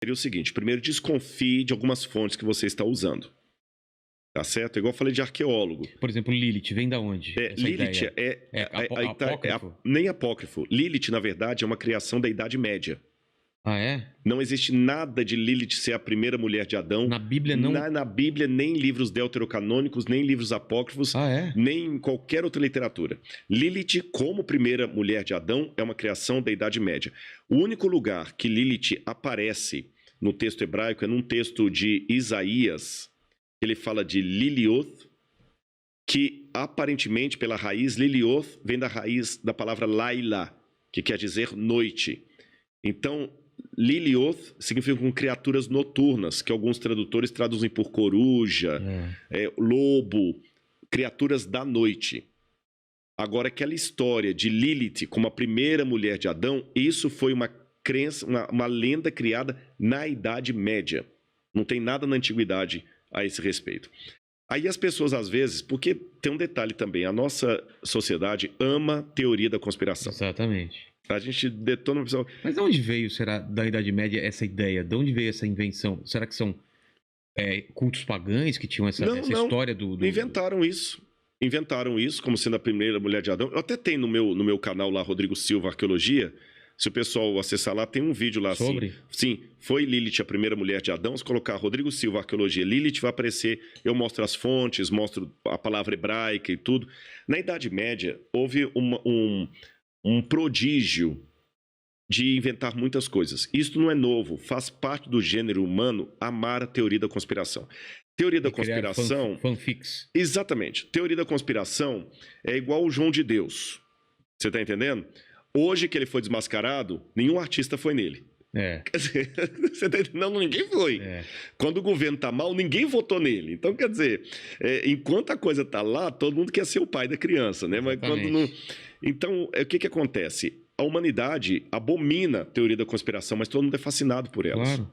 seria o seguinte: primeiro, desconfie de algumas fontes que você está usando. Tá certo? Igual eu falei de arqueólogo. Por exemplo, Lilith, vem da onde? Lilith apócrifo? Nem apócrifo. Lilith, na verdade, é uma criação da Idade Média. Ah, é? Não existe nada de Lilith ser a primeira mulher de Adão. Na Bíblia não? Na Bíblia, nem livros deuterocanônicos, nem livros apócrifos, nem em qualquer outra literatura. Lilith, como primeira mulher de Adão, é uma criação da Idade Média. O único lugar que Lilith aparece no texto hebraico é num texto de Isaías. Ele fala de Lilioth, que aparentemente pela raiz, Lilioth vem da raiz da palavra Laila, que quer dizer noite. Então, Lilioth significa com criaturas noturnas, que alguns tradutores traduzem por coruja, lobo, criaturas da noite. Agora, aquela história de Lilith como a primeira mulher de Adão, isso foi uma crença, uma lenda criada na Idade Média. Não tem nada na Antiguidade a esse respeito. Aí as pessoas, às vezes, porque tem um detalhe também, a nossa sociedade ama teoria da conspiração. Exatamente. A gente detona uma pessoa... Mas de onde veio, será, da Idade Média essa ideia? De onde veio essa invenção? Será que são cultos pagãos que tinham essa história do... Inventaram isso. Inventaram isso como sendo a primeira mulher de Adão. Eu até tenho no meu canal lá, Rodrigo Silva Arqueologia. Se o pessoal acessar lá, tem um vídeo lá sobre? Assim. Sim, foi Lilith a primeira mulher de Adão. Se colocar Rodrigo Silva Arqueologia Lilith, vai aparecer. Eu mostro as fontes, mostro a palavra hebraica e tudo. Na Idade Média, houve um prodígio de inventar muitas coisas. Isso não é novo, faz parte do gênero humano amar a teoria da conspiração. Teoria da conspiração... Fanfics. Exatamente. Teoria da conspiração é igual o João de Deus. Você está entendendo? Hoje que ele foi desmascarado, nenhum artista foi nele. Quer dizer, você tá entendendo? Não, ninguém foi. Quando o governo tá mal, ninguém votou nele. Então, quer dizer, enquanto a coisa tá lá, todo mundo quer ser o pai da criança, né? Mas quando não... Então, o que acontece? A humanidade abomina a teoria da conspiração, mas todo mundo é fascinado por elas. Claro.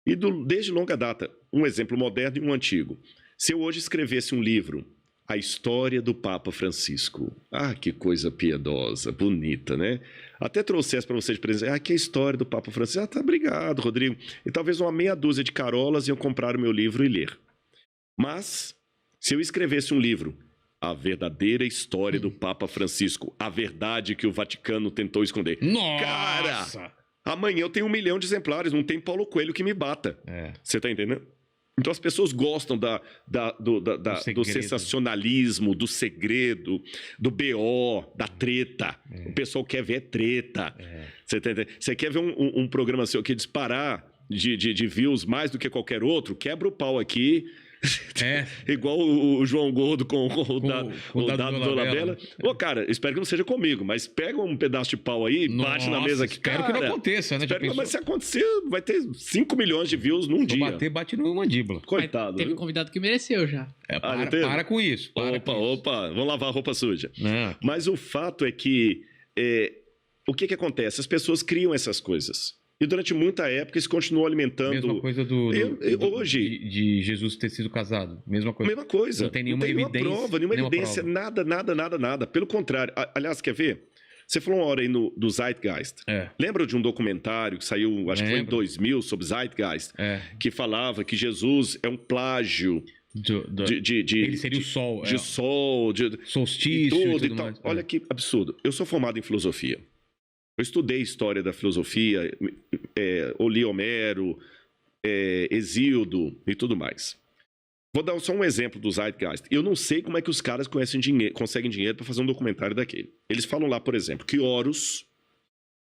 E desde longa data, um exemplo moderno e um antigo. Se eu hoje escrevesse um livro, A História do Papa Francisco. Ah, que coisa piedosa, bonita, né? Até trouxesse para você de presente. Ah, que é a história do Papa Francisco. Ah, tá, obrigado, Rodrigo. E talvez uma meia dúzia de carolas iam comprar o meu livro e ler. Mas, se eu escrevesse um livro, A Verdadeira História do Papa Francisco, a verdade que o Vaticano tentou esconder. Nossa! Cara, amanhã eu tenho 1 milhão de exemplares, não tem Paulo Coelho que me bata. Você tá entendendo? Então as pessoas gostam do sensacionalismo, do segredo, do BO, da treta. O pessoal quer ver treta. Você tá entendendo? Você quer ver um programa seu que disparar de views mais do que qualquer outro? Quebra o pau aqui. Igual o João Gordo com o Dado Dolabella. Ô, cara, espero que não seja comigo, mas pega um pedaço de pau aí, bate na mesa aqui. Espero que não aconteça, né? Mas se acontecer, vai ter 5 milhões de views num dia. Bate no mandíbula. Coitado. Teve convidado que mereceu já. Para com isso. Opa, vamos lavar a roupa suja. Mas o fato é que o que acontece? As pessoas criam essas coisas. E durante muita época isso continuou alimentando... Mesma coisa hoje de Jesus ter sido casado. Mesma coisa. Não tem nenhuma evidência. Prova, nenhuma evidência, prova. Nada. Pelo contrário. Aliás, quer ver? Você falou uma hora aí do Zeitgeist. Lembra de um documentário que saiu, acho que foi em 2000, sobre Zeitgeist? Que falava que Jesus é um plágio... ele seria o sol. De sol, solstício e tudo mais. Olha que absurdo. Eu sou formado em filosofia. Eu estudei história da filosofia, li Homero, Hesíodo e tudo mais. Vou dar só um exemplo do Zeitgeist. Eu não sei como é que os caras conseguem dinheiro para fazer um documentário daquele. Eles falam lá, por exemplo, que Horus...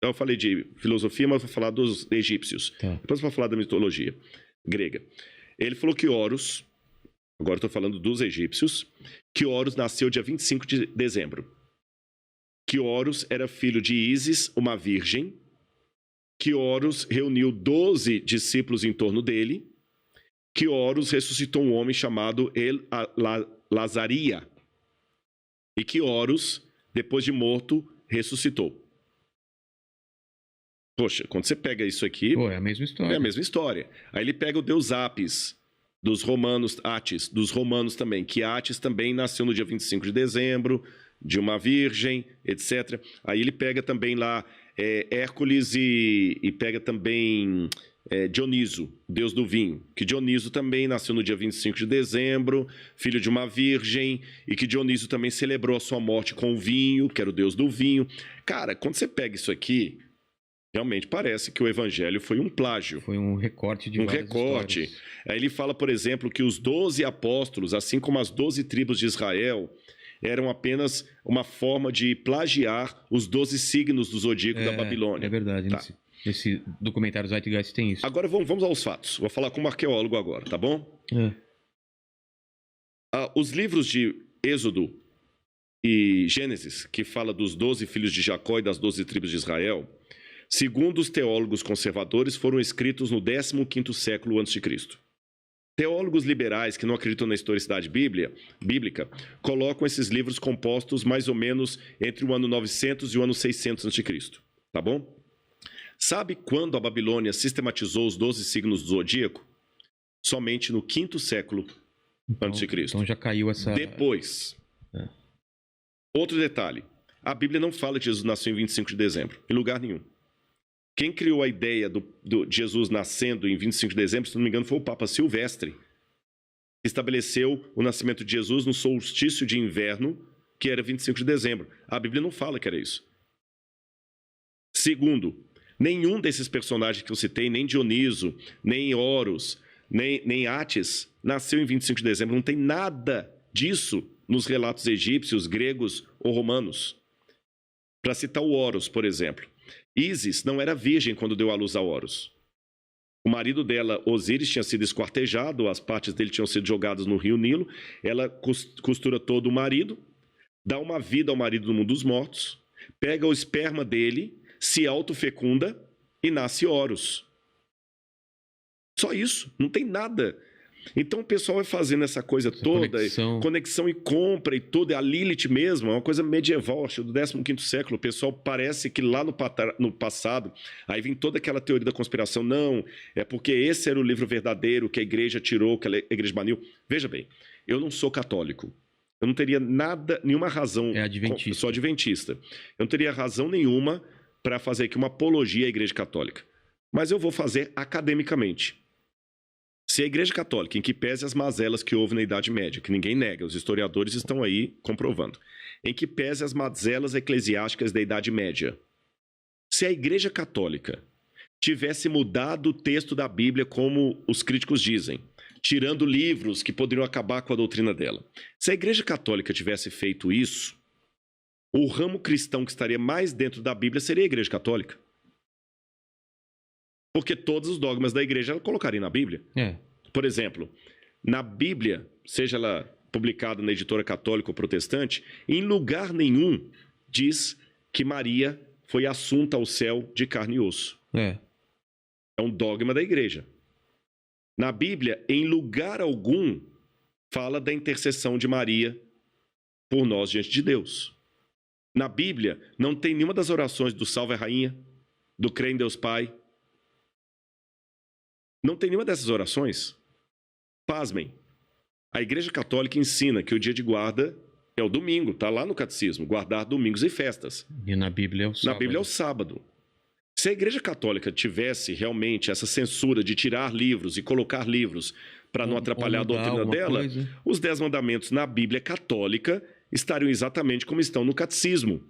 Eu falei de filosofia, mas vou falar dos egípcios. Depois vou falar da mitologia grega. Ele falou que Horus... Agora estou falando dos egípcios. Que Horus nasceu dia 25 de dezembro. Que Horus era filho de Ísis, uma virgem, que Horus reuniu 12 discípulos em torno dele, que Horus ressuscitou um homem chamado Lazaria, e que Horus, depois de morto, ressuscitou. Poxa, quando você pega isso aqui... é a mesma história. É a mesma história. Aí ele pega o deus Apis, dos romanos, Atis, dos romanos também, que Atis também nasceu no dia 25 de dezembro, de uma virgem, etc. Aí ele pega também lá Hércules e pega também Dioniso, deus do vinho, que Dioniso também nasceu no dia 25 de dezembro, filho de uma virgem, e que Dioniso também celebrou a sua morte com o vinho, que era o deus do vinho. Cara, quando você pega isso aqui, realmente parece que o evangelho foi um plágio. Foi um recorte de várias histórias. Aí ele fala, por exemplo, que os 12 apóstolos, assim como as 12 tribos de Israel, eram apenas uma forma de plagiar os 12 signos do zodíaco da Babilônia. É verdade, tá. Nesse documentário Zeitgeist tem isso. Agora vamos aos fatos. Vou falar como arqueólogo agora, tá bom? Os livros de Êxodo e Gênesis, que fala dos 12 filhos de Jacó e das 12 tribos de Israel, segundo os teólogos conservadores, foram escritos no 15º século a.C. Teólogos liberais que não acreditam na historicidade bíblica colocam esses livros compostos mais ou menos entre o ano 900 e o ano 600 a.C., tá bom? Sabe quando a Babilônia sistematizou os 12 signos do zodíaco? Somente no 5º século a.C. Então já caiu essa... Depois. Outro detalhe. A Bíblia não fala que Jesus nasceu em 25 de dezembro, em lugar nenhum. Quem criou a ideia de Jesus nascendo em 25 de dezembro, se não me engano, foi o Papa Silvestre, que estabeleceu o nascimento de Jesus no solstício de inverno, que era 25 de dezembro. A Bíblia não fala que era isso. Segundo, nenhum desses personagens que eu citei, nem Dioniso, nem Horus, nem Átis, nasceu em 25 de dezembro. Não tem nada disso nos relatos egípcios, gregos ou romanos. Para citar o Horus, por exemplo. Ísis não era virgem quando deu à luz a Horus. O marido dela, Osíris, tinha sido esquartejado, as partes dele tinham sido jogadas no rio Nilo. Ela costura todo o marido, dá uma vida ao marido no mundo dos mortos, pega o esperma dele, se autofecunda e nasce Horus. Só isso, não tem nada. Então o pessoal vai fazendo essa coisa toda, conexão e compra e tudo, é a Lilith mesmo, é uma coisa medieval, acho, do 15º século. O pessoal parece que lá no passado, aí vem toda aquela teoria da conspiração, não, é porque esse era o livro verdadeiro que a igreja tirou, que a igreja baniu. Veja bem, eu não sou católico, eu não teria nenhuma razão, sou adventista, eu não teria razão nenhuma para fazer aqui uma apologia à igreja católica, mas eu vou fazer academicamente. Se a Igreja Católica, em que pese as mazelas que houve na Idade Média, que ninguém nega, os historiadores estão aí comprovando, em que pese as mazelas eclesiásticas da Idade Média, se a Igreja Católica tivesse mudado o texto da Bíblia como os críticos dizem, tirando livros que poderiam acabar com a doutrina dela, se a Igreja Católica tivesse feito isso, o ramo cristão que estaria mais dentro da Bíblia seria a Igreja Católica. Porque todos os dogmas da igreja ela colocaria na Bíblia. Por exemplo, na Bíblia, seja ela publicada na editora católica ou protestante, em lugar nenhum diz que Maria foi assunta ao céu de carne e osso. É um dogma da igreja. Na Bíblia, em lugar algum, fala da intercessão de Maria por nós diante de Deus. Na Bíblia, não tem nenhuma das orações do Salve a Rainha, do Crê em Deus Pai. Não tem nenhuma dessas orações. Pasmem. A Igreja Católica ensina que o dia de guarda é o domingo, está lá no catecismo, guardar domingos e festas. E na Bíblia é o sábado. Na Bíblia é o sábado. Se a Igreja Católica tivesse realmente essa censura de tirar livros e colocar livros para não atrapalhar a doutrina dela, os 10 mandamentos na Bíblia católica estariam exatamente como estão no catecismo.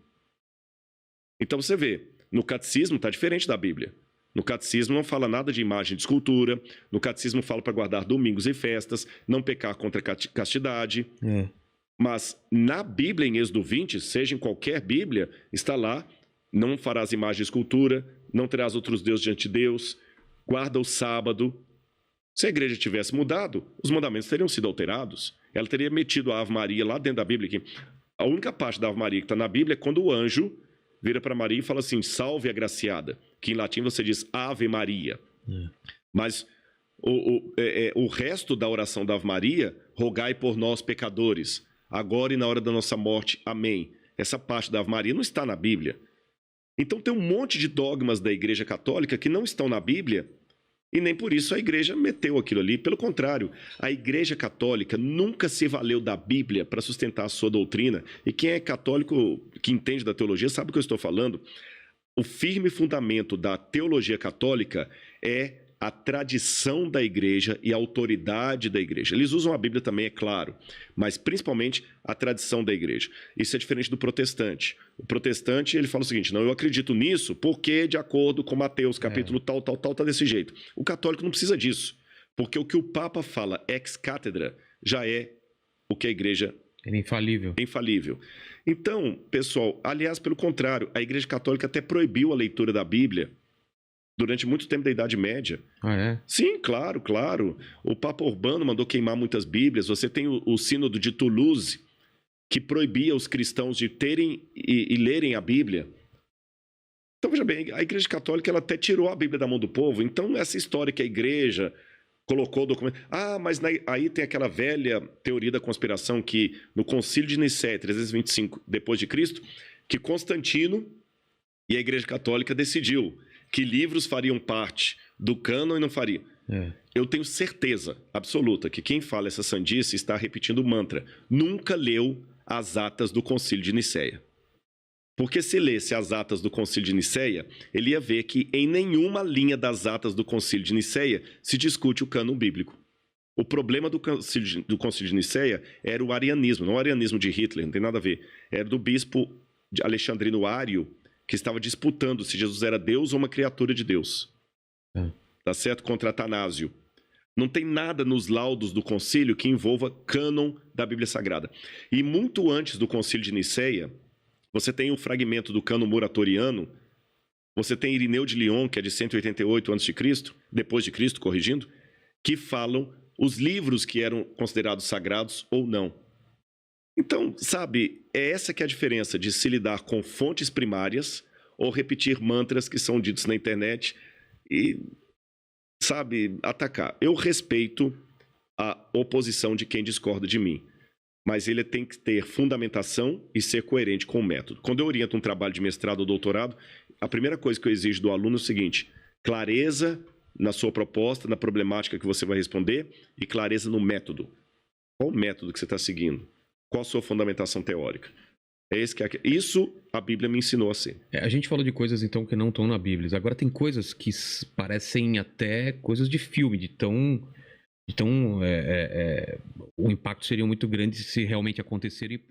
Então você vê, no catecismo está diferente da Bíblia. No catecismo não fala nada de imagem de escultura, no catecismo fala para guardar domingos e festas, não pecar contra a castidade. Mas na Bíblia, em Êxodo 20, seja em qualquer Bíblia, está lá, não farás imagem de escultura, não terás outros deuses diante de Deus, guarda o sábado. Se a igreja tivesse mudado, os mandamentos teriam sido alterados. Ela teria metido a Ave Maria lá dentro da Bíblia. Que a única parte da Ave Maria que está na Bíblia é quando o anjo vira para Maria e fala assim, salve agraciada, que em latim você diz Ave Maria. Mas o resto da oração da Ave Maria, rogai por nós pecadores, agora e na hora da nossa morte, amém. Essa parte da Ave Maria não está na Bíblia. Então tem um monte de dogmas da Igreja Católica que não estão na Bíblia e nem por isso a Igreja meteu aquilo ali. Pelo contrário, a Igreja Católica nunca se valeu da Bíblia para sustentar a sua doutrina. E quem é católico, que entende da teologia, sabe o que eu estou falando. O firme fundamento da teologia católica é a tradição da igreja e a autoridade da igreja. Eles usam a Bíblia também, é claro, mas principalmente a tradição da igreja. Isso é diferente do protestante. O protestante, ele fala o seguinte: não, eu acredito nisso porque, de acordo com Mateus, capítulo tal, tá desse jeito. O católico não precisa disso, porque o que o Papa fala ex cátedra já é o que a igreja... Ele é infalível. Infalível. Então, pessoal, aliás, pelo contrário, a Igreja Católica até proibiu a leitura da Bíblia durante muito tempo da Idade Média. Ah, é? Sim, claro, claro. O Papa Urbano mandou queimar muitas Bíblias. Você tem o Sínodo de Toulouse, que proibia os cristãos de terem e lerem a Bíblia. Então, veja bem, a Igreja Católica ela até tirou a Bíblia da mão do povo. Então, essa história que a Igreja... colocou o documento... Ah, mas aí tem aquela velha teoria da conspiração que no Concílio de Nicéia, 325 depois de Cristo, que Constantino e a Igreja Católica decidiu que livros fariam parte do cânon e não fariam. Eu tenho certeza absoluta que quem fala essa sandice está repetindo o mantra. Nunca leu as atas do Concílio de Nicéia. Porque se lesse as atas do Concílio de Nicéia, ele ia ver que em nenhuma linha das atas do Concílio de Nicéia se discute o cânon bíblico. O problema do Concílio de Nicéia era o arianismo, não o arianismo de Hitler, não tem nada a ver. Era do bispo Alexandrino Ário, que estava disputando se Jesus era Deus ou uma criatura de Deus. Tá certo? Contra Atanásio. Não tem nada nos laudos do concílio que envolva cânon da Bíblia Sagrada. E muito antes do Concílio de Nicéia, você tem um fragmento do cânon muratoriano, você tem Irineu de Lyon, que é de 188 a.C., depois de Cristo, corrigindo, que falam os livros que eram considerados sagrados ou não. Então, sabe, é essa que é a diferença de se lidar com fontes primárias ou repetir mantras que são ditos na internet e, sabe, atacar. Eu respeito a oposição de quem discorda de mim, mas ele tem que ter fundamentação e ser coerente com o método. Quando eu oriento um trabalho de mestrado ou doutorado, a primeira coisa que eu exijo do aluno é o seguinte: clareza na sua proposta, na problemática que você vai responder e clareza no método. Qual o método que você está seguindo? Qual a sua fundamentação teórica? Isso a Bíblia me ensinou a ser. A gente falou de coisas, então, que não estão na Bíblia. Agora tem coisas que parecem até coisas de filme, de tão... Então, o impacto seria muito grande se realmente acontecer